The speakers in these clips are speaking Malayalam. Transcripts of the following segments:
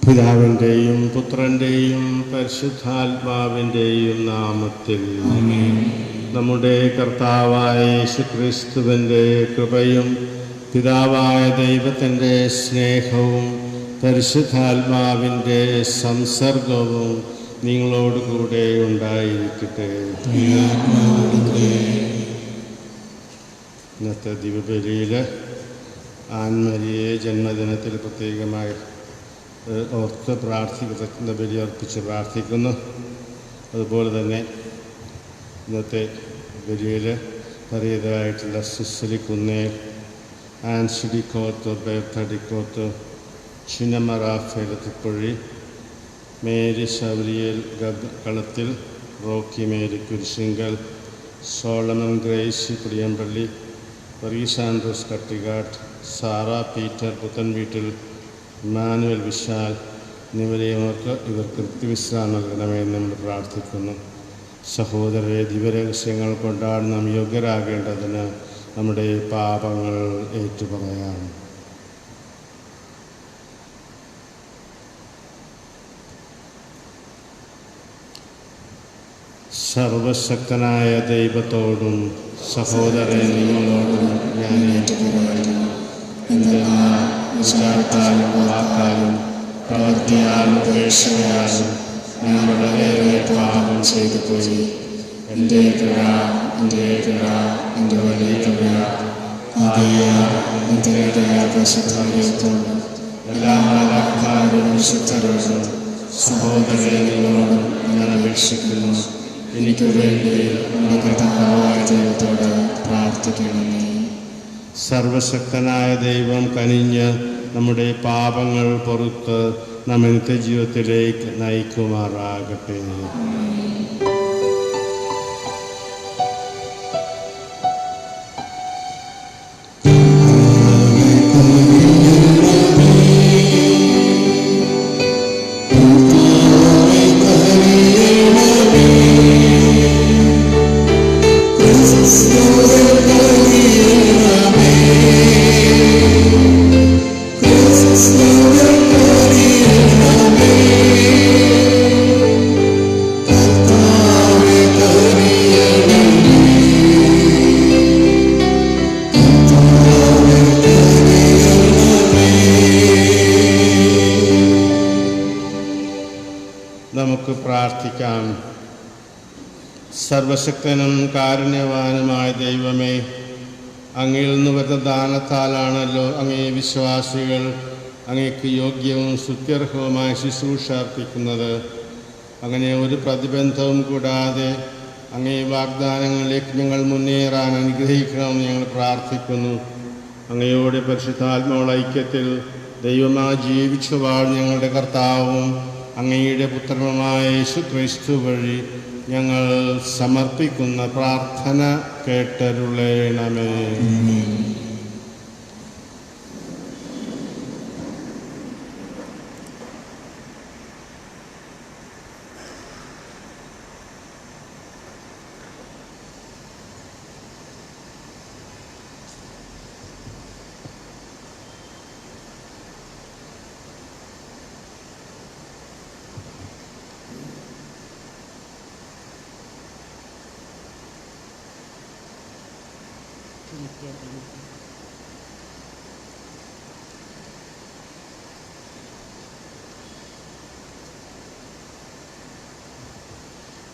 പിതാവിൻ്റെയും പുത്രൻ്റെയും പരിശുദ്ധാത്മാവിൻ്റെയും നാമത്തിൽ നമ്മുടെ കർത്താവായ യേശുക്രിസ്തുവിൻ്റെ കൃപയും പിതാവായ ദൈവത്തിൻ്റെ സ്നേഹവും പരിശുദ്ധാത്മാവിൻ്റെ സംസർഗവും നിങ്ങളോടുകൂടെ ഉണ്ടായിരിക്കട്ടെ. ഇന്നത്തെ ദിവ്യബലിയിൽ ആൻമരിയെ ജന്മദിനത്തിൽ പ്രത്യേകമായി ഓർത്ത് പ്രാർത്ഥിക്കുന്ന ബലി അർപ്പിച്ച് പ്രാർത്ഥിക്കുന്നു. അതുപോലെ തന്നെ ഇന്നത്തെ ബലിയിൽ പരിചിതരായിട്ടുള്ള സിസിലി കുന്നേൽ, ആൻസിഡി കോത്ത്, ബേർത്തടിക്കോത്ത്, ചിന്നമ്മ റാഫേൽ തിപ്പുഴി, മേരി ശബരിയേൽ Kalathil, Rocky Mary Kurisinkal, Solomon Gracy Pudiyampally, Varghese Andrews Kattikkatt, Sara Peter Puthenveettil, Immanuel Vishal എന്നിവരെയോർക്ക് ഇവർക്ക് കൃത്യവിശ്രാമം നൽകണമെന്ന് നമ്മൾ പ്രാർത്ഥിക്കുന്നു. സഹോദരരെ, ദിവ്യരഹസ്യങ്ങൾ കൊണ്ടാണ് നാം യോഗ്യരാകേണ്ടതിന് നമ്മുടെ പാപങ്ങൾ ഏറ്റുപറയാം. സർവശക്തനായ ദൈവത്തോടും സഹോദരൻ നിങ്ങളോടും ഞാൻ ഏറ്റുപറയുന്നു. എന്തെന്നാൽ വിചാരത്താലും വാക്കാലും പ്രവൃത്തിയാലും ഉപേക്ഷയാലും ഞാൻ വളരെയേറെ പാപം ചെയ്തു പോയി. എൻ്റെ പിഴ, എൻ്റെ പിഴ, എൻ്റെ വലിയ പിഴ. ആകയാൽ എൻ്റെ പരിശുദ്ധത്തോടും എല്ലാ മാലാഖമാരോടും വിശുദ്ധരോടും സഹോദരങ്ങളോടും ഞാൻ അപേക്ഷിക്കുന്നു, എനിക്ക് വേണ്ടി നമ്മുടെ കർത്താവായ ദൈവത്തോട് പ്രാർത്ഥിക്കണമേ. സർവശക്തനായ ദൈവം കനിഞ്ഞ് നമ്മുടെ പാപങ്ങൾ പൊറുത്ത് നമ്മെ നിത്യജീവിതത്തിലേക്ക് നയിക്കുമാറാകട്ടെ. നമുക്ക് പ്രാർത്ഥിക്കാം. സർവശക്തനും കാരുണ്യവാനുമായ ദൈവമേ, അങ്ങയിൽ നിന്ന് വരുന്ന ദാനത്താലാണല്ലോ അങ്ങേ വിശ്വാസികൾ അങ്ങേക്ക് യോഗ്യവും സ്തുത്യർഹവുമായ ശുശ്രൂഷ അർപ്പിക്കുന്നത്. അങ്ങനെ ഒരു പ്രതിബന്ധവും കൂടാതെ അങ്ങേ വാഗ്ദാനങ്ങളിലേക്ക് ഞങ്ങൾ മുന്നേറാൻ അനുഗ്രഹിക്കണമെന്ന് ഞങ്ങൾ പ്രാർത്ഥിക്കുന്നു. അങ്ങയോടെ പരിശുദ്ധാത്മാവുള്ള ഐക്യത്തിൽ ദൈവമായി ജീവിച്ചു വാഴുന്ന ഞങ്ങളുടെ കർത്താവും അങ്ങയുടെ പുത്രനുമായ യേശുക്രിസ്തു വഴി ഞങ്ങൾ സമർപ്പിക്കുന്ന പ്രാർത്ഥന കേട്ടരുളേണമേ.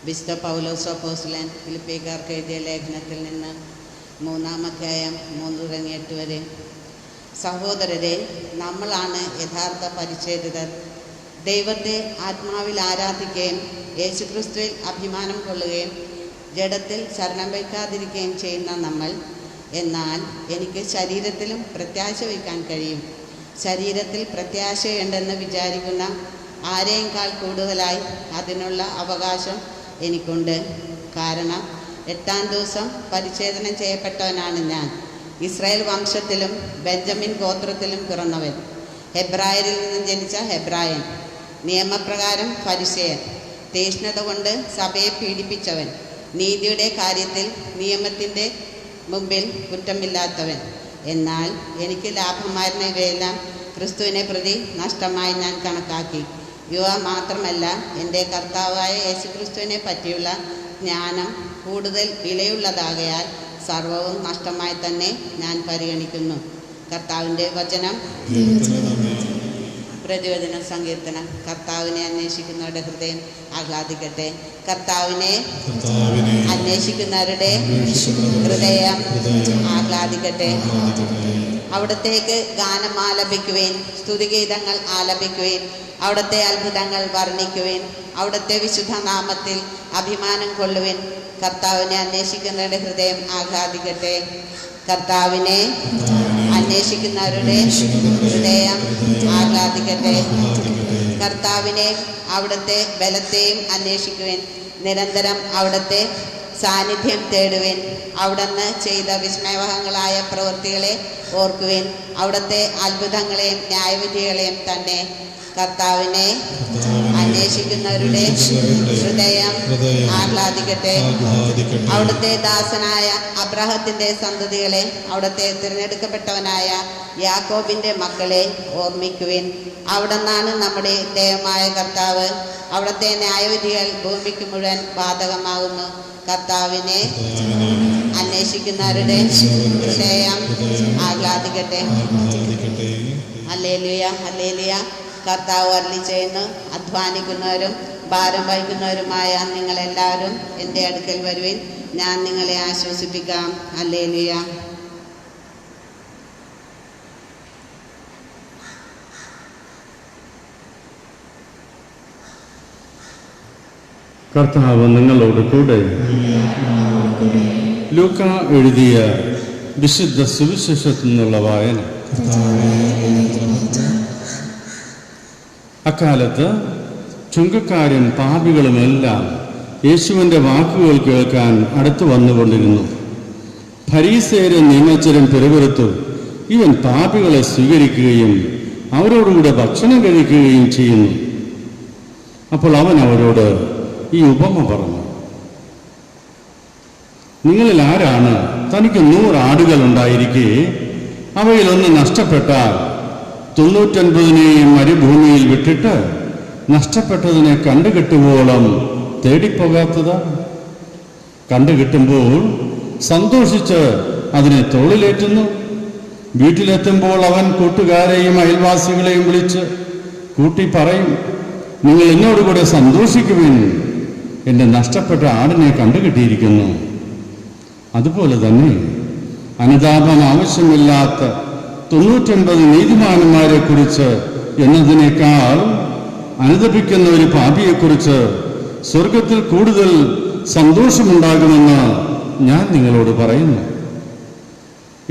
വിശുദ്ധ പൗലോസ് അപ്പോസ്തലൻ ഫിലിപ്പിക്കാർക്ക് എഴുതിയ ലേഖനത്തിൽ നിന്ന് 3-ാം അധ്യായം 3-8 വരെ. സഹോദരരെ, നമ്മളാണ് യഥാർത്ഥ പരിച്ഛേദിതർ. ദൈവത്തെ ആത്മാവിൽ ആരാധിക്കുകയും യേശുക്രിസ്തുവിൽ അഭിമാനം കൊള്ളുകയും ജഡത്തിൽ ശരണം വയ്ക്കാതിരിക്കുകയും ചെയ്യുന്ന നമ്മൾ, എന്നാൽ എനിക്ക് ശരീരത്തിലും പ്രത്യാശ വയ്ക്കാൻ കഴിയും. ശരീരത്തിൽ പ്രത്യാശയുണ്ടെന്ന് വിചാരിക്കുന്ന ആരെയേക്കാൾ കൂടുതലായി അതിനുള്ള അവകാശം എനിക്കുണ്ട്. കാരണം 8-ാം ദിവസം പരിച്ഛേദനം ചെയ്യപ്പെട്ടവനാണ് ഞാൻ. ഇസ്രായേൽ വംശത്തിലും ബെഞ്ചമിൻ ഗോത്രത്തിലും പിറന്നവൻ, ഹെബ്രായരിൽ നിന്നും ജനിച്ച ഹെബ്രായൻ, നിയമപ്രകാരം ഫരിസേയൻ, തീഷ്ണത കൊണ്ട് സഭയെ പീഡിപ്പിച്ചവൻ, നീതിയുടെ കാര്യത്തിൽ നിയമത്തിൻ്റെ മുമ്പിൽ കുറ്റമില്ലാത്തവൻ. എന്നാൽ എനിക്ക് ലാഭമായിരുന്ന ഇവയെല്ലാം ക്രിസ്തുവിനെ പ്രതി നഷ്ടമായി ഞാൻ കണക്കാക്കി. ഇവ മാത്രമല്ല, എൻ്റെ കർത്താവായ യേശുക്രിസ്തുവിനെ പറ്റിയുള്ള ജ്ഞാനം കൂടുതൽ വിലയുള്ളതാകയാൽ സർവവും നഷ്ടമായി തന്നെ ഞാൻ പരിഗണിക്കുന്നു. കർത്താവിൻ്റെ വചനം. പ്രതിവചന സങ്കീർത്തനം. കർത്താവിനെ അന്വേഷിക്കുന്നവരുടെ ഹൃദയം ആഹ്ലാദിക്കട്ടെ. കർത്താവിനെ അന്വേഷിക്കുന്നവരുടെ ഹൃദയം ആഹ്ലാദിക്കട്ടെ. അവിടത്തേക്ക് ഗാനം ആലപിക്കുവേൻ, സ്തുതിഗീതങ്ങൾ ആലപിക്കുവേൻ, അവിടുത്തെ അത്ഭുതങ്ങൾ വർണ്ണിക്കുവേൻ, അവിടുത്തെ വിശുദ്ധ നാമത്തിൽ അഭിമാനം കൊള്ളുവേൻ. കർത്താവിനെ അന്വേഷിക്കുന്നവരുടെ ഹൃദയം ആഹ്ലാദിക്കട്ടെ. കർത്താവിനെ അന്വേഷിക്കുന്നവരുടെ ഹൃദയം ആഹ്ലാദിക്കട്ടെ. കർത്താവിനെ അവിടുത്തെ ബലത്തെയും അന്വേഷിക്കുവേൻ, നിരന്തരം അവിടുത്തെ സാന്നിധ്യം തേടുവേൻ. അവിടുന്ന് ചെയ്ത വിസ്മയവഹങ്ങളായ പ്രവൃത്തികളെ ഓർക്കുവേൻ, അവിടുത്തെ അത്ഭുതങ്ങളെയും ന്യായവിധികളെയും തന്നെ. കർത്താവിനെ അന്വേഷിക്കുന്നവരുടെ ഹൃദയം ആഹ്ലാദിക്കട്ടെ. അവിടുത്തെ ദാസനായ അബ്രാഹത്തിന്റെ സന്തതികളെ, അവിടുത്തെ തിരഞ്ഞെടുക്കപ്പെട്ടവനായ യാക്കോബിന്റെ മക്കളെ ഓർമ്മിക്കുവിൻ. അവിടുന്നാണ് നമ്മുടെ ദൈവമായ കർത്താവ്. അവിടുത്തെ ന്യായവിധികൾ ഭൂമിക്ക് മുഴുവൻ ബാധകമാകുന്നു. കർത്താവിനെ അന്വേഷിക്കുന്നവരുടെ ഹൃദയം ആഹ്ലാദിക്കട്ടെ. Hallelujah, hallelujah. കർത്താവ് അരുളി ചെയ്യുന്നു, അധ്വാനിക്കുന്നവരും ഭാരം വഹിക്കുന്നവരുമായ നിങ്ങളെല്ലാവരും എൻ്റെ അടുക്കൽ വരുവിൻ, ഞാൻ നിങ്ങളെ ആശ്വസിപ്പിക്കാം. ഹല്ലേലൂയ. കർത്താവ് നിങ്ങളോട് കൂടെ. ലൂക്ക എഴുതിയ വിശുദ്ധ സുവിശേഷത്തിൽ നിന്നുള്ള വായന. അക്കാലത്ത് ചുങ്കക്കാരും പാപികളുമെല്ലാം യേശുവിൻ്റെ വാക്കുകൾ കേൾക്കാൻ അടുത്തു വന്നുകൊണ്ടിരുന്നു. ഫരീസേയരും നിയമജ്ഞരും പിറുപിറുത്തു, ഇവൻ പാപികളെ സ്വീകരിക്കുകയും അവരോടുകൂടെ ഭക്ഷണം കഴിക്കുകയും ചെയ്യുന്നു. അപ്പോൾ അവൻ അവരോട് ഈ ഉപമ പറഞ്ഞു. നിങ്ങളിൽ ആരാണ് തനിക്ക് 100 ആടുകൾ ഉണ്ടായിരിക്കെ അവയിലൊന്ന് നഷ്ടപ്പെട്ടാൽ 99 മരുഭൂമിയിൽ വിട്ടിട്ട് നഷ്ടപ്പെട്ടതിനെ കണ്ടുകിട്ടുവോളം തേടിപ്പോകാത്തത്? കണ്ടുകിട്ടുമ്പോൾ സന്തോഷിച്ച് അതിനെ തോളിലേറ്റുന്നു. വീട്ടിലെത്തുമ്പോൾ അവൻ കൂട്ടുകാരെയും അയൽവാസികളെയും വിളിച്ച് കൂട്ടി പറയും, നിങ്ങൾ എന്നോടുകൂടെ സന്തോഷിക്കുവിൻ, എൻ്റെ നഷ്ടപ്പെട്ട ആടിനെ കണ്ടുകിട്ടിയിരിക്കുന്നു. അതുപോലെ തന്നെ അനുതാപം ആവശ്യമില്ലാത്ത 99 നീതിമാന്മാരെ കുറിച്ച് എന്നതിനേക്കാൾ അനുതപിക്കുന്ന ഒരു പാപിയെക്കുറിച്ച് സ്വർഗത്തിൽ കൂടുതൽ സന്തോഷമുണ്ടാകുമെന്ന് ഞാൻ നിങ്ങളോട് പറയുന്നു.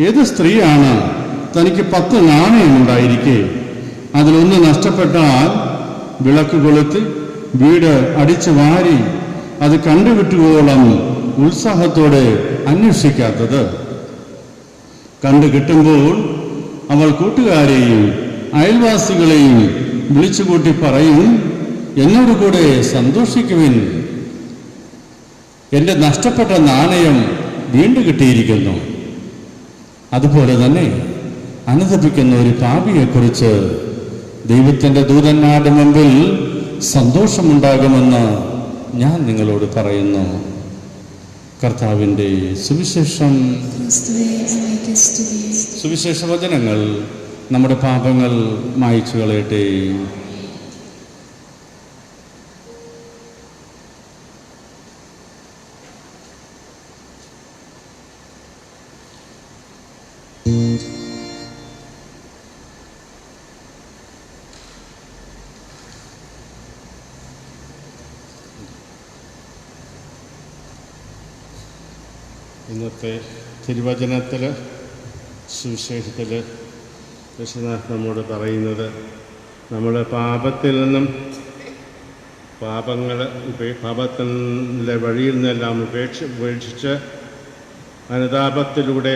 ഏത് സ്ത്രീയാണ് തനിക്ക് 10 നാണയമുണ്ടായിരിക്കെ അതിലൊന്ന് നഷ്ടപ്പെട്ടാൽ വിളക്ക് കൊളുത്തി വീട് അടിച്ചു വാരി അത് കണ്ടുകിട്ടുവോളം ഉത്സാഹത്തോടെ അന്വേഷിക്കാത്തത്? കണ്ടുകിട്ടുമ്പോൾ അവൾ കൂട്ടുകാരെയും അയൽവാസികളെയും വിളിച്ചുകൂട്ടി പറയും, എന്നോടുകൂടെ സന്തോഷിക്കുവിൻ, എൻ്റെ നഷ്ടപ്പെട്ട നാണയം വീണ്ടും കിട്ടിയിരിക്കുന്നു. അതുപോലെ തന്നെ അനുതപിക്കുന്ന ഒരു പാപിയെക്കുറിച്ച് ദൈവത്തിൻ്റെ ദൂതന്മാരുടെ മുമ്പിൽ സന്തോഷമുണ്ടാകുമെന്ന് ഞാൻ നിങ്ങളോട് പറയുന്നു. കർത്താവിൻ്റെ സുവിശേഷം. സുവിശേഷ വചനങ്ങൾ നമ്മുടെ പാപങ്ങൾ മായ്ച്ചു കളയട്ടെ. ഇന്നത്തെ തിരുവചനത്തിൽ സുവിശേഷത്തിൽ യേശുനാഥ് നമ്മോട് പറയുന്നത്, നമ്മൾ പാപത്തിൽ നിന്നും പാപത്തിൻ്റെ വഴിയിൽ നിന്നെല്ലാം ഉപേക്ഷിച്ച് അനുതാപത്തിലൂടെ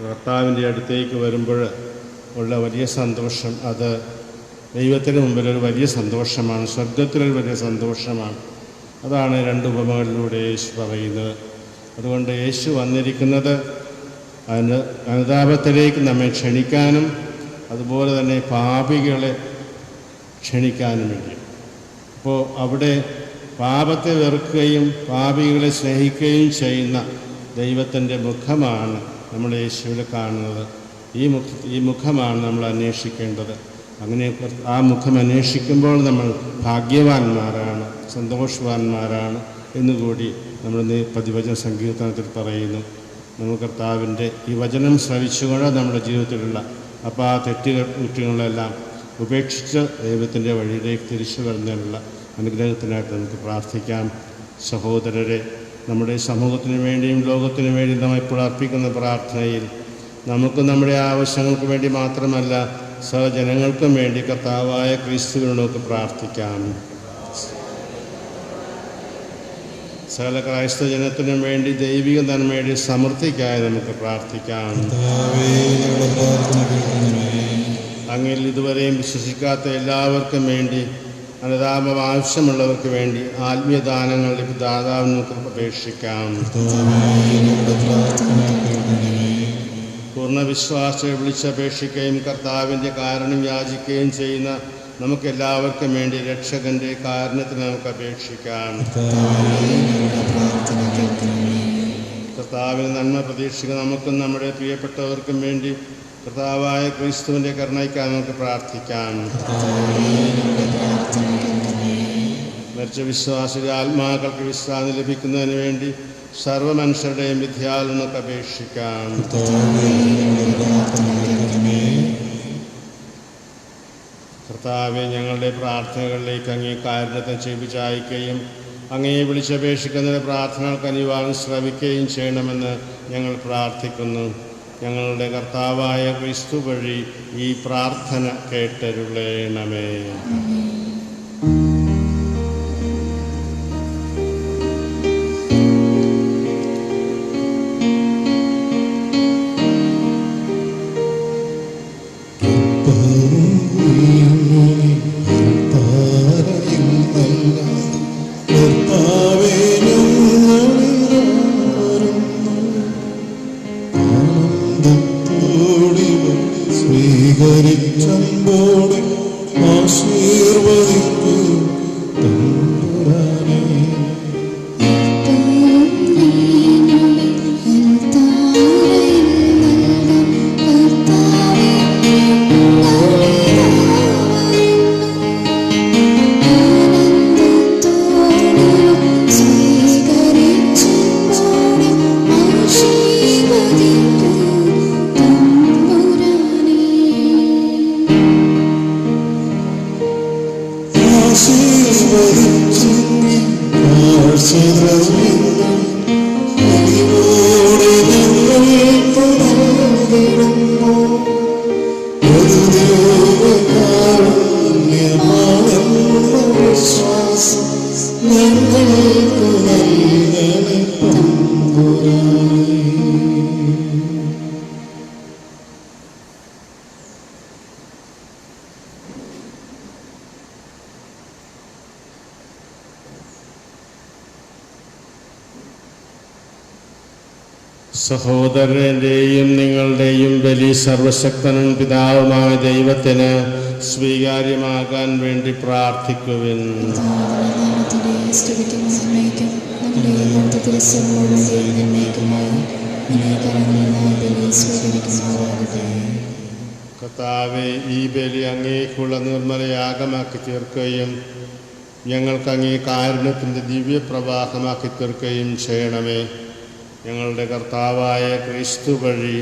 കർത്താവിൻ്റെ അടുത്തേക്ക് വരുമ്പോൾ ഉള്ള വലിയ സന്തോഷം, അത് ദൈവത്തിന് മുമ്പിലൊരു വലിയ സന്തോഷമാണ്, സ്വർഗത്തിലൊരു വലിയ സന്തോഷമാണ്. അതാണ് രണ്ട് ഉപമകളിലൂടെ യേശു പറയുന്നത്. അതുകൊണ്ട് യേശു വന്നിരിക്കുന്നത് അനുതാപത്തിലേക്ക് നമ്മെ ക്ഷണിക്കാനും അതുപോലെ തന്നെ പാപികളെ ക്ഷണിക്കാനും വേണ്ടി. അപ്പോൾ അവിടെ പാപത്തെ വെറുക്കുകയും പാപികളെ സ്നേഹിക്കുകയും ചെയ്യുന്ന ദൈവത്തിൻ്റെ മുഖമാണ് നമ്മൾ യേശുവിൽ കാണുന്നത്. ഈ മുഖമാണ് നമ്മൾ അന്വേഷിക്കേണ്ടത്. അങ്ങനെ ആ മുഖം അന്വേഷിക്കുമ്പോൾ നമ്മൾ ഭാഗ്യവാന്മാരാണ്, സന്തോഷവാന്മാരാണ് എന്നുകൂടി നമ്മൾ പ്രതിവചന സങ്കീർത്തനത്തിൽ പറയുന്നു. നമ്മൾ കർത്താവിൻ്റെ ഈ വചനം ശ്രവിച്ചുകൊണ്ട് നമ്മുടെ ജീവിതത്തിലുള്ള അപ്പോൾ ആ കുറ്റങ്ങളെല്ലാം ഉപേക്ഷിച്ച് ദൈവത്തിൻ്റെ വഴിയിലേക്ക് തിരിച്ചു വരുന്നതിനുള്ള അനുഗ്രഹത്തിനായിട്ട് നമുക്ക് പ്രാർത്ഥിക്കാം. സഹോദരരെ, നമ്മുടെ സമൂഹത്തിന് വേണ്ടിയും ലോകത്തിന് വേണ്ടിയും നാം ഇപ്പോൾ അർപ്പിക്കുന്ന പ്രാർത്ഥനയിൽ നമുക്ക് നമ്മുടെ ആവശ്യങ്ങൾക്ക് വേണ്ടി മാത്രമല്ല, സഹജനങ്ങൾക്കും വേണ്ടി കർത്താവായ ക്രിസ്തുവിനോട് നമുക്ക് പ്രാർത്ഥിക്കാം. സകല ക്രൈസ്തവ ജനത്തിനും വേണ്ടി ദൈവിക നന്മയുടെ സമൃദ്ധിക്കായി നമുക്ക് പ്രാർത്ഥിക്കാം. അങ്ങിൽ ഇതുവരെയും വിശ്വസിക്കാത്ത എല്ലാവർക്കും വേണ്ടി, അനുതാപം ആവശ്യമുള്ളവർക്ക് വേണ്ടി ആത്മീയ ദാനങ്ങളിലേക്ക് ദാതാവിന് നമുക്ക് അപേക്ഷിക്കാം. പൂർണ്ണ വിശ്വാസത്തെ വിളിച്ചപേക്ഷിക്കുകയും കർത്താവിൻ്റെ കാരുണ്യം യാചിക്കുകയും ചെയ്യുന്ന നമുക്കെല്ലാവർക്കും വേണ്ടി രക്ഷകൻ്റെ കാരുണ്യത്തിന് നമുക്ക് അപേക്ഷിക്കാം. കർത്താവിന് നന്മ പ്രതീക്ഷിക്കുന്ന നമുക്കും നമ്മുടെ പ്രിയപ്പെട്ടവർക്കും വേണ്ടി കർത്താവായ ക്രിസ്തുവിൻ്റെ കരുണയ്ക്കായി നമുക്ക് പ്രാർത്ഥിക്കാം. മരിച്ച വിശ്വാസിയുടെ ആത്മാക്കൾക്ക് വിശ്രാന്തി ലഭിക്കുന്നതിന് വേണ്ടി സർവ്വമനുഷ്യരുടെയും വിദ്യാലയം നമുക്ക് അപേക്ഷിക്കാം. കർത്താവെ, ഞങ്ങളുടെ പ്രാർത്ഥനകളിലേക്ക് അങ്ങേ കാരുണ്യത്തെ ചെവിചായ്ക്കുകയും അങ്ങേ വിളിച്ചപേക്ഷിക്കുന്ന പ്രാർത്ഥനകൾക്ക് അനുവാദം ശ്രവിക്കുകയും ചെയ്യണമെന്ന് ഞങ്ങൾ പ്രാർത്ഥിക്കുന്നു. ഞങ്ങളുടെ കർത്താവായ ക്രിസ്തു വഴി ഈ പ്രാർത്ഥന കേട്ടരുളേണമേ. സ്വീകരിച്ചോടെ ആശീർവദിക്കും തമ്പുരാനേ. സഹോദരൻ്റെയും നിങ്ങളുടെയും ബലി സർവശക്തനും പിതാവുമായ ദൈവത്തിന് സ്വീകാര്യമാകാൻ വേണ്ടി പ്രാർത്ഥിക്കുവിൻ. കർത്താവേ, ഈ ബലി അങ്ങേക്കുള്ള നിർമ്മലയാഗമാക്കി തീർക്കുകയും ഞങ്ങൾക്ക് അങ്ങേ കാരുണ്യത്തിൻ്റെ ദിവ്യപ്രവാഹമാക്കി തീർക്കുകയും ചെയ്യണമേ. ഞങ്ങളുടെ കർത്താവായ ക്രിസ്തു വഴി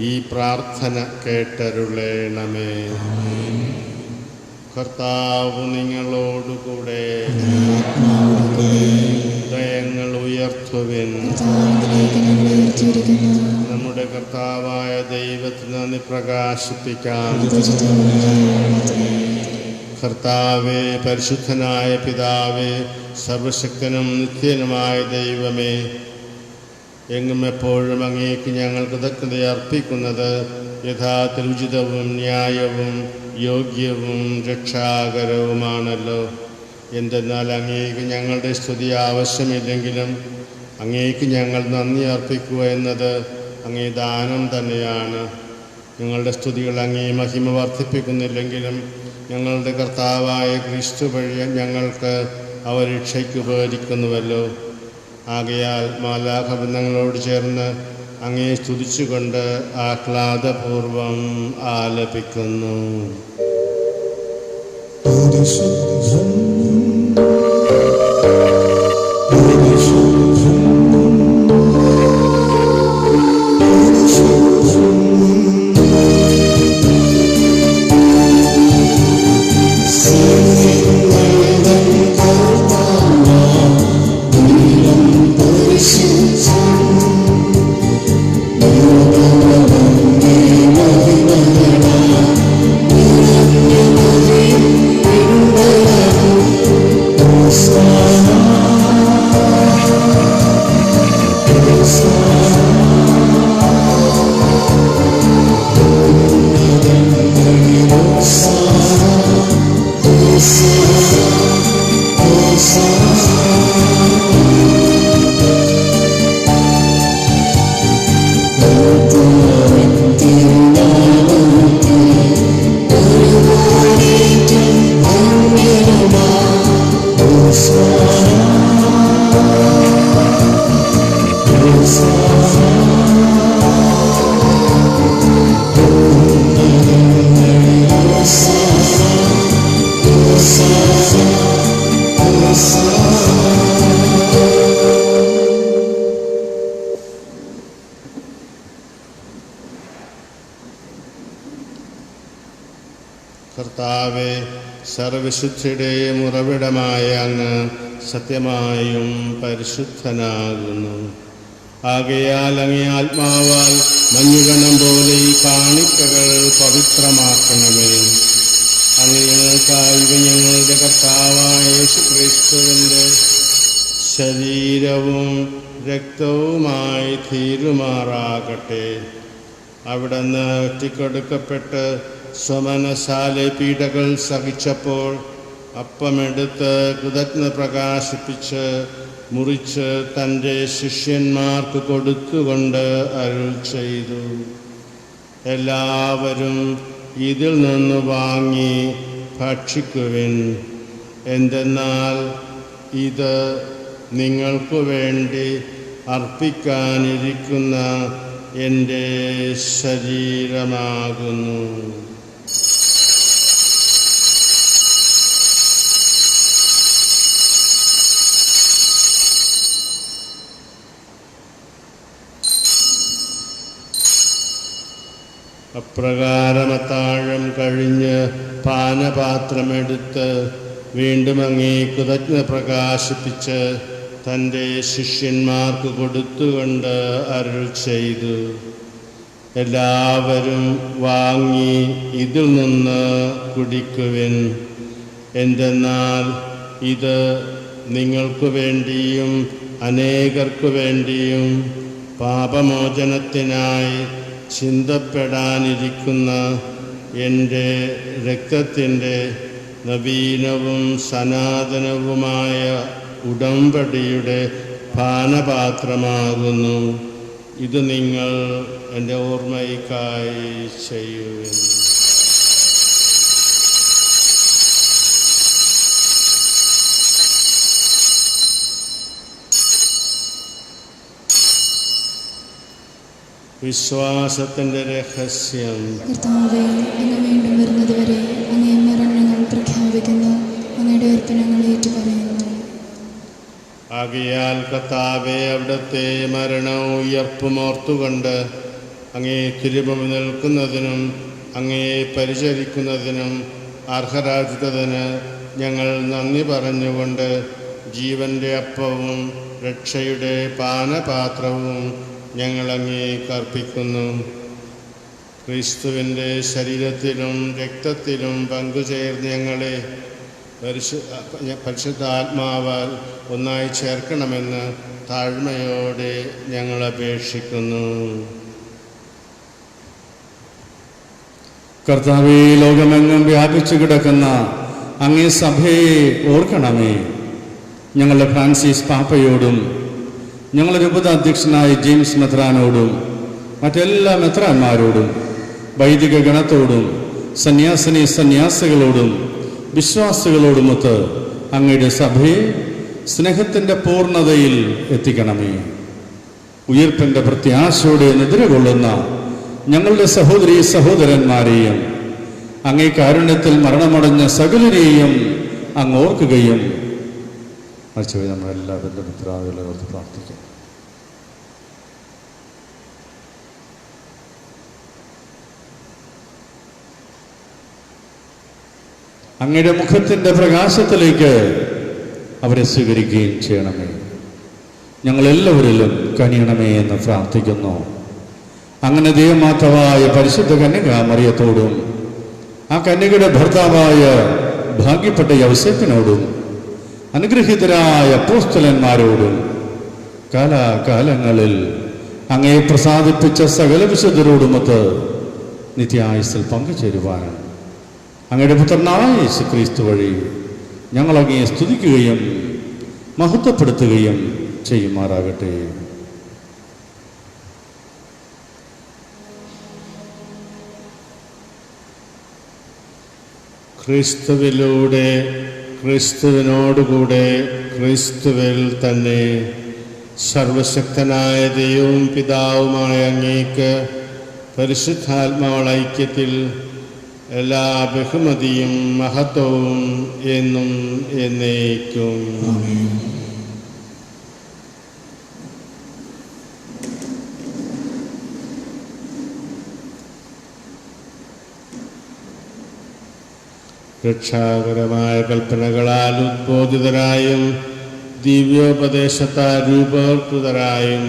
ഈ പ്രാർത്ഥന കേട്ടരുളേണമേ. കർത്താവ് നിങ്ങളോടുകൂടെ. ഹൃദയങ്ങൾ ഉയർത്തുവിൻ. നമ്മുടെ കർത്താവായ ദൈവത്തിന് നന്ദി പ്രകാശിപ്പിക്കാം. കർത്താവേ, പരിശുദ്ധനായ പിതാവേ, സർവശക്തനും നിത്യനുമായ ദൈവമേ, എങ്ങും എപ്പോഴും അങ്ങേക്ക് ഞങ്ങൾ കൃതജ്ഞത അർപ്പിക്കുന്നത് യഥാർത്ഥ ഉചിതവും ന്യായവും യോഗ്യവും രക്ഷാകരവുമാണല്ലോ. എന്തെന്നാൽ അങ്ങേക്ക് ഞങ്ങളുടെ സ്തുതി ആവശ്യമില്ലെങ്കിലും അങ്ങേക്ക് ഞങ്ങൾ നന്ദി അർപ്പിക്കുക എന്നത് അങ്ങേ ദാനം തന്നെയാണ്. ഞങ്ങളുടെ സ്തുതികൾ അങ്ങേ മഹിമ വർദ്ധിപ്പിക്കുന്നില്ലെങ്കിലും ഞങ്ങളുടെ കർത്താവായ ക്രിസ്തു വഴി ഞങ്ങൾക്ക് അവ രക്ഷയ്ക്ക് ഉപകരിക്കുന്നുവല്ലോ. ആകയാൽ മാലാഖവൃന്ദങ്ങളോട് ചേർന്ന് അങ്ങേ സ്തുതിച്ചുകൊണ്ട് ആഹ്ലാദപൂർവം ആലപിക്കുന്നു. കർത്താവേ, സർവശുദ്ധിയുടെയും ഉറവിടമായ അങ്ങ് സത്യമായും പരിശുദ്ധനാകുന്നു. ആകയാൽ അങ്ങേ ആത്മാവാൽ മഞ്ഞുകണം പോലെ ഈ കാണിക്കകൾ പവിത്രമാക്കണമേ. അങ്ങ് ഞങ്ങൾക്കായി ഞങ്ങളുടെ കർത്താവായ യേശുക്രിസ്തുവിൻ്റെ ശരീരവും രക്തവുമായി തീരുമാറാകട്ടെ. അവിടുന്ന് ഒറ്റിക്കൊടുക്കപ്പെട്ട് സ്വമനസാലെ പീഡകൾ സഹിച്ചപ്പോൾ അപ്പമെടുത്ത് കൃതജ്ഞത പ്രകാശിപ്പിച്ച് മുറിച്ച് തൻ്റെ ശിഷ്യന്മാർക്ക് കൊടുത്തുകൊണ്ട് അരുൾ ചെയ്തു, എല്ലാവരും ഇതിൽ നിന്ന് വാങ്ങി ഭക്ഷിക്കുവിൻ. എന്തെന്നാൽ ഇത് നിങ്ങൾക്ക് വേണ്ടി അർപ്പിക്കാനിരിക്കുന്ന എൻ്റെ ശരീരമാകുന്നു. അപ്രകാരം അത്താഴം കഴിഞ്ഞ് പാനപാത്രമെടുത്ത് വീണ്ടും അങ്ങേ കൃതജ്ഞത പ്രകാശിപ്പിച്ച് തൻ്റെ ശിഷ്യന്മാർക്ക് കൊടുത്തുകൊണ്ട് അരുൾ ചെയ്തു, എല്ലാവരും വാങ്ങി ഇതിൽ നിന്ന് കുടിക്കുവിൻ. എന്തെന്നാൽ ഇത് നിങ്ങൾക്ക് വേണ്ടിയും അനേകർക്ക് വേണ്ടിയും പാപമോചനത്തിനായി ചിന്തപ്പെടാനിരിക്കുന്ന എൻ്റെ രക്തത്തിൻ്റെ നവീനവും സനാതനവുമായ ഉടമ്പടിയുടെ പാനപാത്രമാകുന്നു. ഇത് നിങ്ങൾ എൻ്റെ ഓർമ്മയ്ക്കായി ചെയ്യുവിൻ. വിശ്വാസത്തിൻ്റെ രഹസ്യം. കർത്താവേ, അങ്ങ് വീണ്ടും വരുന്നതുവരെ അങ്ങേ മരണങ്ങൾ പ്രഖ്യാപിക്കുന്നു, അങ്ങയുടെ ഉയർപ്പിനങ്ങൾ ഏറ്റുപറയുന്നു. ആകയാൽ കർത്താവേ, അവിടുത്തെ മരണവും ഉയർപ്പും ഓർത്തുകൊണ്ട് അങ്ങേ തിരുമുമ്പിൽ നിൽക്കുന്നതിനും അങ്ങയെ പരിചരിക്കുന്നതിനും അർഹരാധിത്തതിന് ഞങ്ങൾ നന്ദി പറഞ്ഞുകൊണ്ട് ജീവൻ്റെ അപ്പവും രക്ഷയുടെ പാനപാത്രവും ഞങ്ങൾ അങ്ങേക്ക് അർപ്പിക്കുന്നു. ക്രിസ്തുവിൻ്റെ ശരീരത്തിലും രക്തത്തിലും പങ്കുചേർന്ന് ഞങ്ങളെ പരിശുദ്ധാത്മാവാൽ ഒന്നായി ചേർക്കണമെന്ന് താഴ്മയോടെ ഞങ്ങൾ അപേക്ഷിക്കുന്നു. കർത്താവേ, ലോകമെങ്ങും വ്യാപിച്ചു കിടക്കുന്ന അങ്ങേ സഭയെ ഓർക്കണമേ. ഞങ്ങളുടെ ഫ്രാൻസിസ് പാപ്പയോടും ഞങ്ങളുടെ രൂപത അധ്യക്ഷനായ ജെയിംസ് മെത്രാനോടും മറ്റെല്ലാ മെത്രാന്മാരോടും വൈദിക ഗണത്തോടും സന്യാസികളോടും വിശ്വാസികളോടുമൊത്ത് അങ്ങയുടെ സഭയെ സ്നേഹത്തിൻ്റെ പൂർണ്ണതയിൽ എത്തിക്കണമേ. ഉയർപ്പിൻ്റെ പ്രത്യാശയോടെ നിദ്രകൊള്ളുന്ന ഞങ്ങളുടെ സഹോദരീ സഹോദരന്മാരെയും അങ്ങേ കാരുണ്യത്തിൽ മരണമടഞ്ഞ സകലരെയും അങ്ങ് ഓർക്കുകയും മരിച്ചുപോയി നമ്മളെല്ലാ ബന്ധുമിത്രാദികളെ ഓർത്ത് പ്രാർത്ഥിക്കും. അങ്ങയുടെ മുഖത്തിൻ്റെ പ്രകാശത്തിലേക്ക് അവരെ സ്വീകരിക്കുകയും ചെയ്യണമേ. ഞങ്ങളെല്ലാവരിലും കനിയണമേ എന്ന് പ്രാർത്ഥിക്കുന്നു. അങ്ങനെ ദൈവമാതാവായ പരിശുദ്ധ കന്യകാമറിയത്തോടും ആ കന്യകയുടെ ഭർത്താവായ ഭാഗ്യപ്പെട്ട യൗസേപ്പിനോടും അനുഗ്രഹീതരായ അപ്പോസ്തലന്മാരോടും കാലാകാലങ്ങളിൽ അങ്ങേ പ്രസാദിപ്പിച്ച സകല വിശുദ്ധരോടുമൊത്ത് നിത്യായുസ്സിൽ പങ്കുചേരുവാൻ അങ്ങയുടെ പുത്രനായ യേശുക്രിസ്തു വഴി ഞങ്ങൾ അങ്ങയെ സ്തുതിക്കുകയും മഹത്വപ്പെടുത്തുകയും ചെയ്യുമാറാകട്ടെ. ക്രിസ്തുവിലൂടെ, ക്രിസ്തുവിനോടുകൂടെ, ക്രിസ്തുവിൽ തന്നെ സർവശക്തനായ ദൈവവും പിതാവുമായ അങ്ങേക്ക് പരിശുദ്ധാത്മാവുള്ള ഐക്യത്തിൽ എല്ലാ ബഹുമതിയും മഹത്വവും എന്നും എന്നേക്കും. രക്ഷാകരമായ കൽപ്പനകളാൽ ഉദ്ബോധിതരായും ദിവ്യോപദേശത്താൽ രൂപവത്കൃതരായും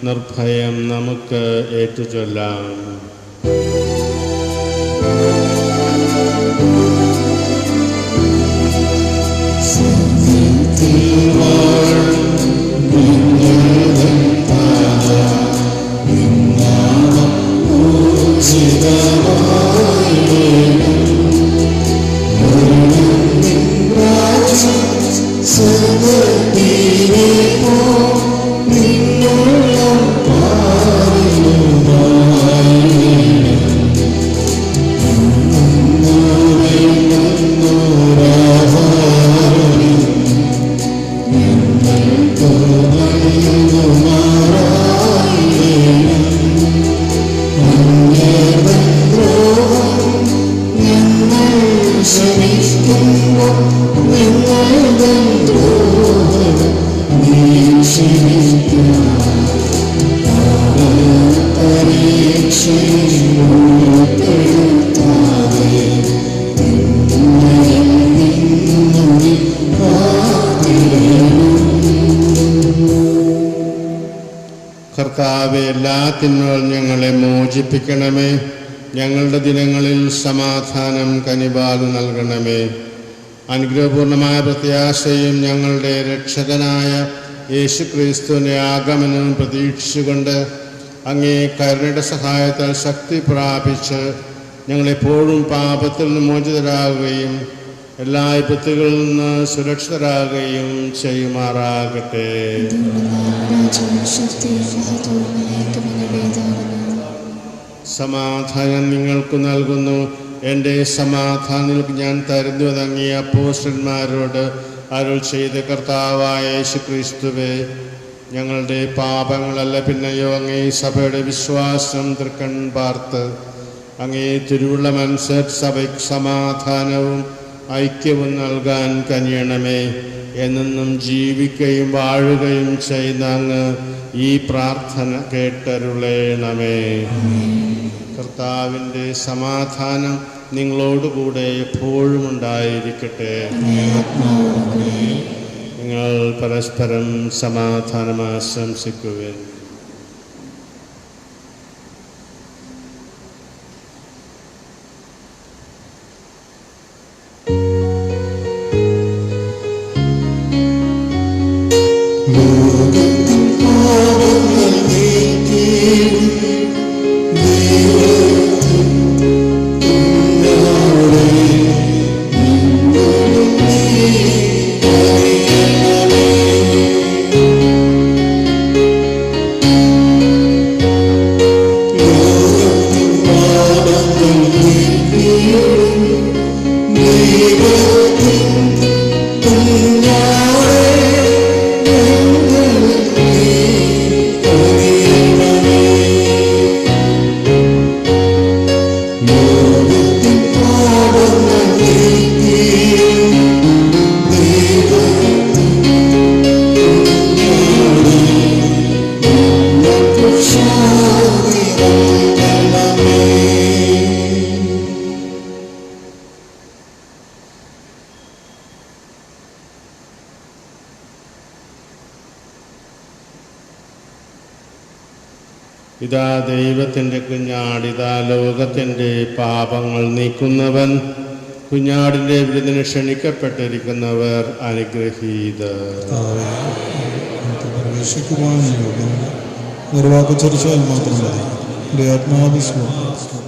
നിർഭയം നമുക്ക് ഏറ്റുചൊല്ലാം. കർത്താവേ, എല്ലാ തിന്മകളും ഞങ്ങളെ മോചിപ്പിക്കണമേ. ഞങ്ങളുടെ ദിനങ്ങളിൽ സമാധാനം കനിവാല് നൽകണമേ. അനുഗ്രഹപൂർണമായ പ്രത്യാശയും ഞങ്ങളുടെ രക്ഷകനായ യേശുക്രിസ്തുവിൻ്റെ ആഗമനം പ്രതീക്ഷിച്ചുകൊണ്ട് അങ്ങേ കരുണയുടെ സഹായത്താൽ ശക്തി പ്രാപിച്ച് ഞങ്ങളെപ്പോഴും പാപത്തിൽ നിന്ന് മോചിതരാകുകയും എല്ലാ വിപത്തുകളിൽ നിന്ന് സുരക്ഷിതരാകുകയും ചെയ്യുമാറാകട്ടെ. സമാധാനം നിങ്ങൾക്ക് നൽകുന്നു, എൻ്റെ സമാധാനം ഞാൻ തരുന്നുവെന്ന് അങ്ങേ അപ്പോസ്തലന്മാരോട് അരുൾ ചെയ്ത കർത്താവായ യേശുക്രിസ്തുവേ, ഞങ്ങളുടെ പാപങ്ങളല്ല പിന്നെയോ അങ്ങേ സഭയുടെ വിശ്വാസം തൃക്കൺ പാർത്ത് അങ്ങേ തിരുവുള്ളമനുസരിച്ച് സഭയ്ക്ക് സമാധാനവും ഐക്യവും നൽകാൻ കനിയണമേ. എന്നും ജീവിക്കുകയും വാഴുകയും ചെയ്യുന്ന അങ്ങ് ഈ പ്രാർത്ഥന കേട്ടരുളേണമേ. കർത്താവിൻ്റെ സമാധാനം നിങ്ങളോടുകൂടെ എപ്പോഴും ഉണ്ടായിരിക്കട്ടെ. നിങ്ങൾ പരസ്പരം സമാധാനം ആശംസിക്കുവിൻ. ലോകത്തിൽ ഇതാ ദൈവത്തിൻ്റെ കുഞ്ഞാട്, ഇതാ ലോകത്തിൻ്റെ പാപങ്ങൾ നീക്കുന്നവൻ. കുഞ്ഞാടിൻ്റെ വിരുന്നിന് ക്ഷണിക്കപ്പെട്ടിരിക്കുന്നവർ അനുഗ്രഹീതർ. പ്രവേശിക്കുവാൻ ഒരു വാക്ക് ചരിച്ചാൽ മാത്രം മതി. എൻ്റെ ആത്മാവിശ്വാസം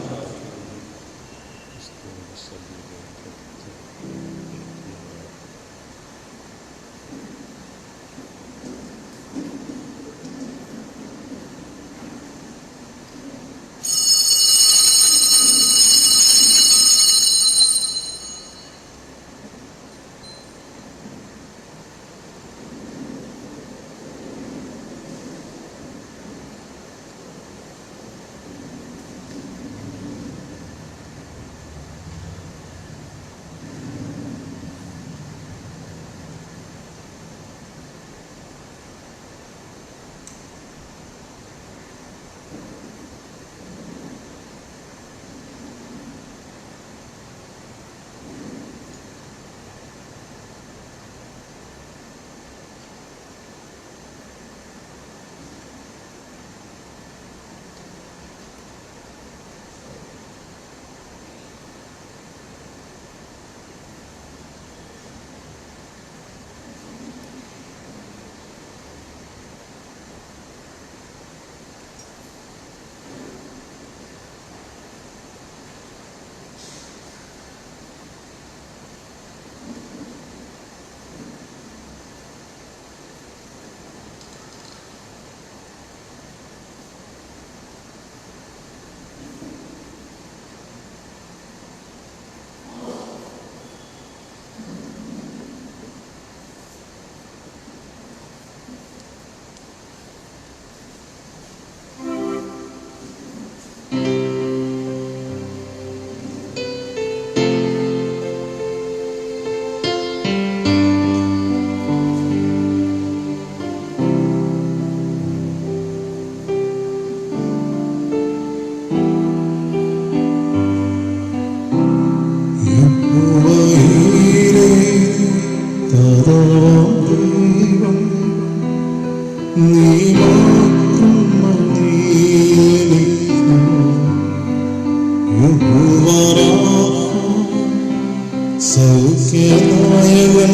സൗഖ്യനായകൻ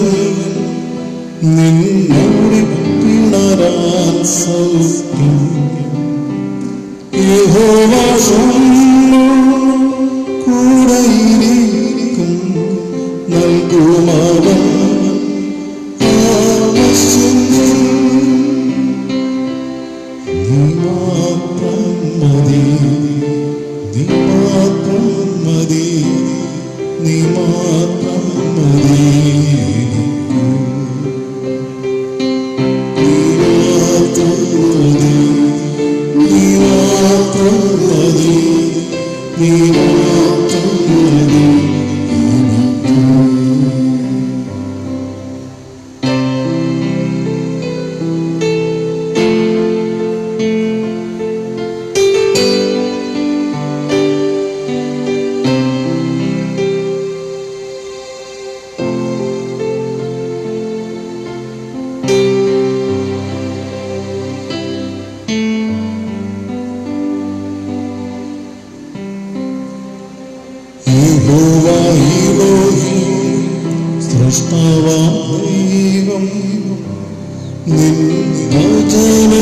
നിന്നോട് പിണരാൻ സൗഖ്യം യഹോവ കൂടെയിരിക്കും നൽകുമവൻ ആവശ്യങ്ങൾ നീ മാത്രം മതി നീ മാത്രം മതി നീ മാത്രം മതി സൃഷ്ടാവാം നിൻ വചനത്താലുളവായ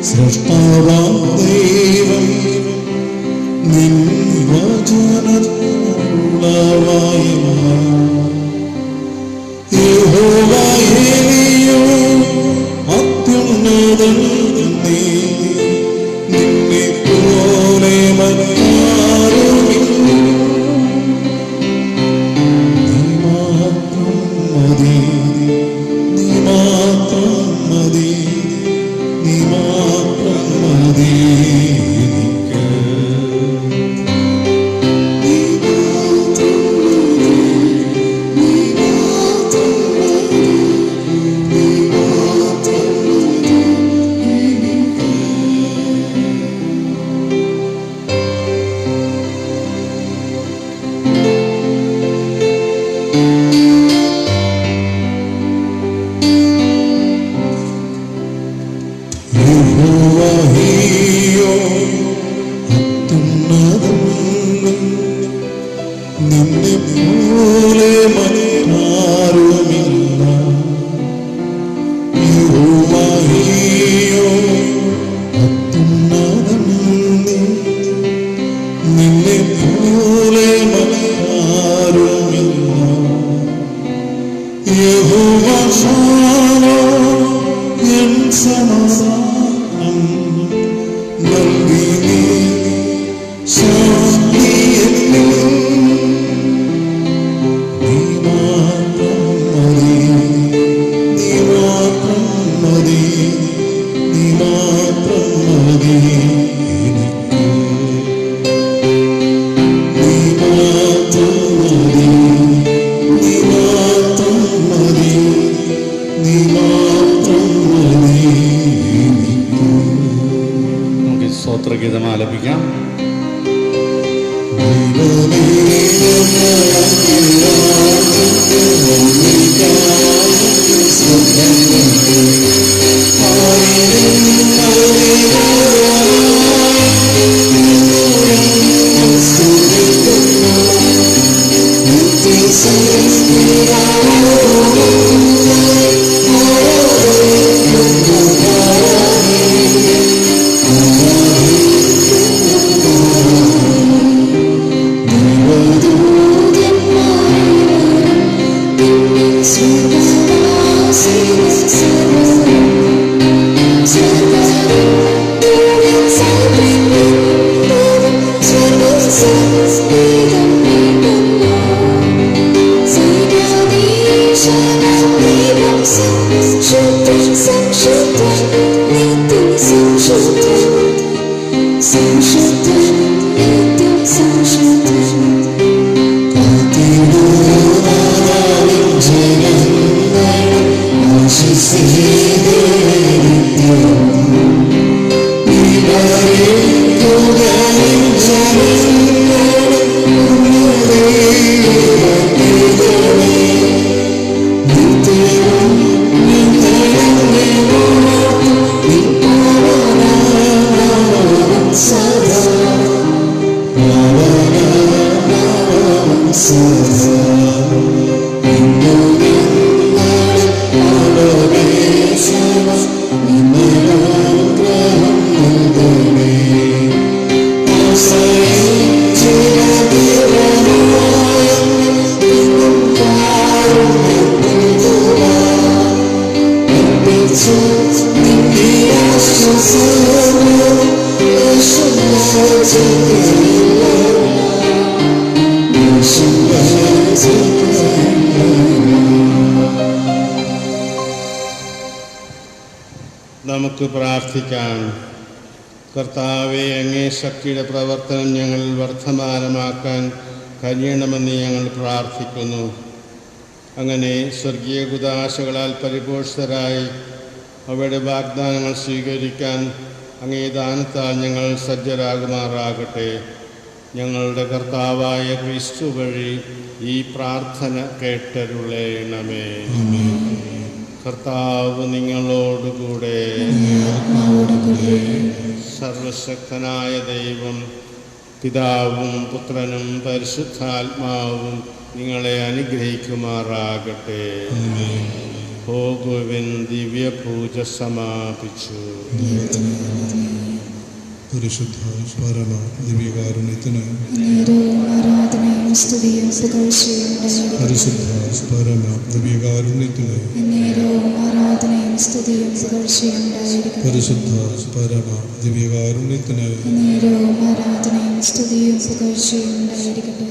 സൃഷ്ടാവാം ദൈവം നിൻ വചനത്താലുളവായ യഹോവയോ അത്യുന്നതൻ നീ നിന്നെ പോലെ മറ്റാരുമില്ല നീ മാത്രം മതി നീ മാത്രം മതി നീ മാത്രം മതി പോലെ മറ്റാരുമില്ല. യഹോവയോ അത്യുന്നതൻ നീ, നിന്നെ പോലെ മറ്റാരുമില്ല. യഹോവ ശാലോം എൻ സമാധാനം നൽകി നീ ശാന്തി എന്നിൽ. നീ മാത്രം മതി, നീ മാത്രം മതി, നീ മാത്രം മതി എനിക്ക്. നീ മാത്രം മതി, നീ മാത്രം മതി, നീ മാത്രം മതി എനിക്ക്. നമുക്ക് സ്തോത്രഗീതം ആലപിക്കാം. നമുക്ക് പ്രാർത്ഥിക്കാം. കർത്താവെ, അങ്ങേ ശക്തിയുടെ പ്രവർത്തനം ഞങ്ങൾ വർദ്ധമാനമാക്കാൻ കഴിയണമെന്ന് ഞങ്ങൾ പ്രാർത്ഥിക്കുന്നു. അങ്ങനെ സ്വർഗീയ കുദാശകളാൽ പരിപോഷിതരായി അവയുടെ വാഗ്ദാനങ്ങൾ സ്വീകരിക്കാൻ അങ്ങേ ദാനത്താൽ ഞങ്ങൾ സജ്ജരാകുമാറാകട്ടെ. ഞങ്ങളുടെ കർത്താവായ ക്രിസ്തു വഴി ഈ പ്രാർത്ഥന കേട്ടരുളേണമേ. കർത്താവ് നിങ്ങളോടുകൂടെ. സർവശക്തനായ ദൈവം പിതാവും പുത്രനും പരിശുദ്ധാത്മാവും നിങ്ങളെ അനുഗ്രഹിക്കുമാറാകട്ടെ. പോകുവിൻ, ദിവ്യപൂജ സമാപിച്ചു. പരിശുദ്ധ പരമ ദിവ്യകാരുണ്യത്തിന് ആരാധനയും സ്തുതിയും പുകഴ്ചയും ഉണ്ടായിരിക്കട്ടെ. പരിശുദ്ധ പരമ ദിവ്യകാരുണ്യത്തിന് ആരാധനയും സ്തുതിയും പുകഴ്ചയും ഉണ്ടായിരിക്കട്ടെ. പരിശുദ്ധ പരമ ദിവ്യകാരുണ്യത്തിന് ആരാധനയും സ്തുതിയും പുകഴ്ചയും ഉണ്ടായിരിക്കട്ടെ.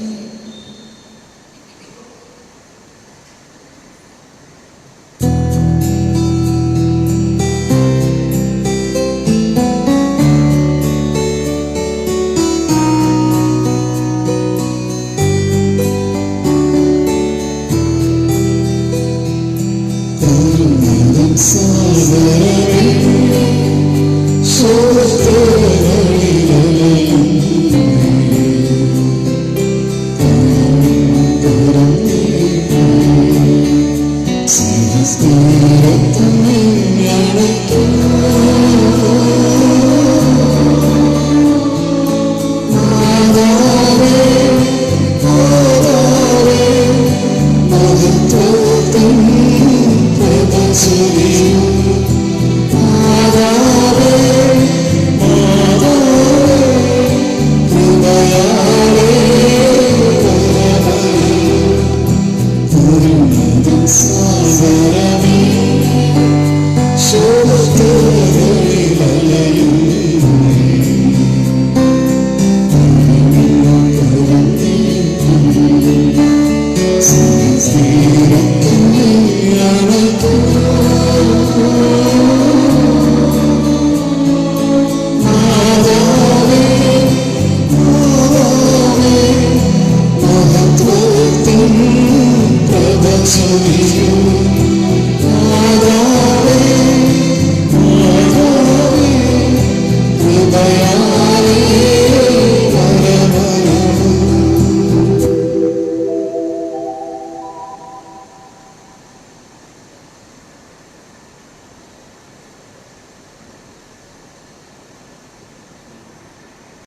സ്തുതിച്ചു